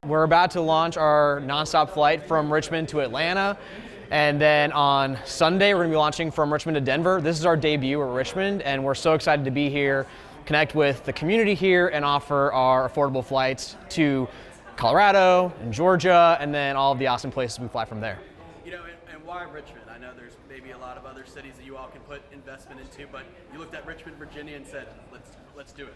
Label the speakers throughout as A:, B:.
A: We're about to launch our nonstop flight from Richmond to Atlanta. And then on Sunday, we're going to be launching from Richmond to Denver. This is our debut at Richmond, and we're so excited to be here, connect with the community here, and offer our affordable flights to Colorado and Georgia, and then all of the awesome places we fly from there.
B: And why Richmond? I know there's maybe a lot of other cities that you all can put investment into, but you looked at Richmond, Virginia, and said, let's do it.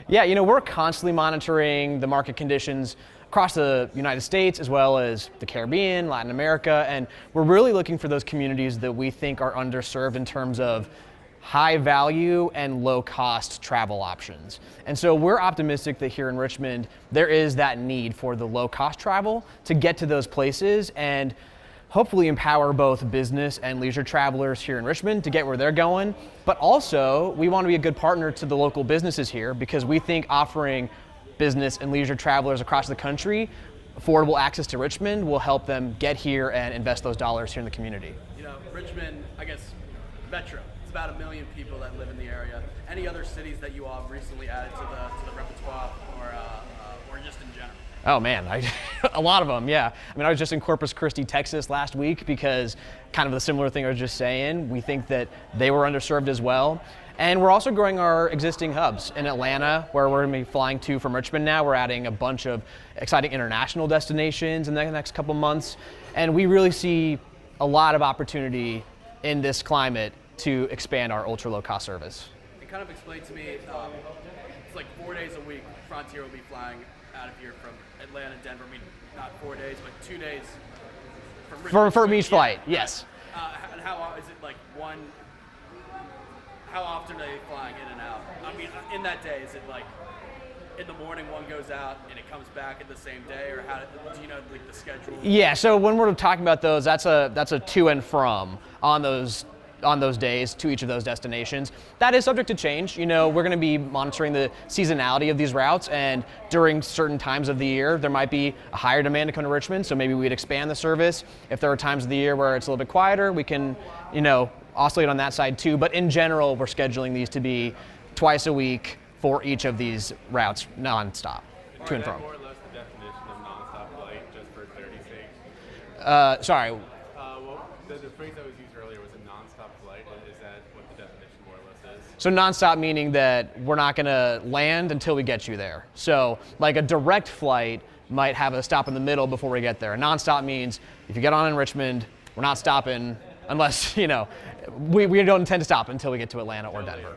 A: Yeah, we're constantly monitoring the market conditions across the United States as well as the Caribbean, Latin America, and we're really looking for those communities that we think are underserved in terms of high value and low cost travel options. And so we're optimistic that here in Richmond, there is that need for the low cost travel to get to those places and hopefully empower both business and leisure travelers here in Richmond to get where they're going. But also, we want to be a good partner to the local businesses here because we think offering business and leisure travelers across the country affordable access to Richmond will help them get here and invest those dollars here in the community.
B: Richmond, I guess, metro. It's about 1 million people that live in the area. Any other cities that you all have recently added to the repertoire or just in general?
A: Oh man, a lot of them, yeah. I was just in Corpus Christi, Texas last week because kind of the similar thing I was just saying. We think that they were underserved as well. And we're also growing our existing hubs in Atlanta, where we're going to be flying to from Richmond now. We're adding a bunch of exciting international destinations in the next couple months. And we really see a lot of opportunity in this climate to expand our ultra low cost service.
B: And kind of explain to me, it's like 4 days a week, Frontier will be flying out of here from Atlanta and Denver. Not 4 days, but 2 days from Richmond.
A: From each flight, yes.
B: And how is it like one? How often are they flying in and out? In that day, is it like in the morning one goes out and it comes back in the same day, or how do you know like the schedule?
A: Yeah, so when we're talking about those, that's a to and from on those days to each of those destinations. That is subject to change. We're going to be monitoring the seasonality of these routes, and during certain times of the year, there might be a higher demand to come to Richmond, so maybe we'd expand the service. If there are times of the year where it's a little bit quieter, we can, oscillate on that side too. But in general, we're scheduling these to be twice a week for each of these routes, nonstop, to and from.
C: More or less the definition of nonstop flight, just for clarity's sake?
A: Sorry.
C: The phrase that was used earlier was a nonstop flight. Is that what the definition more or less is?
A: So nonstop meaning that we're not going to land until we get you there. So like a direct flight might have a stop in the middle before we get there. A nonstop means if you get on in Richmond, we're not stopping unless, we don't intend to stop until we get to Atlanta or Denver.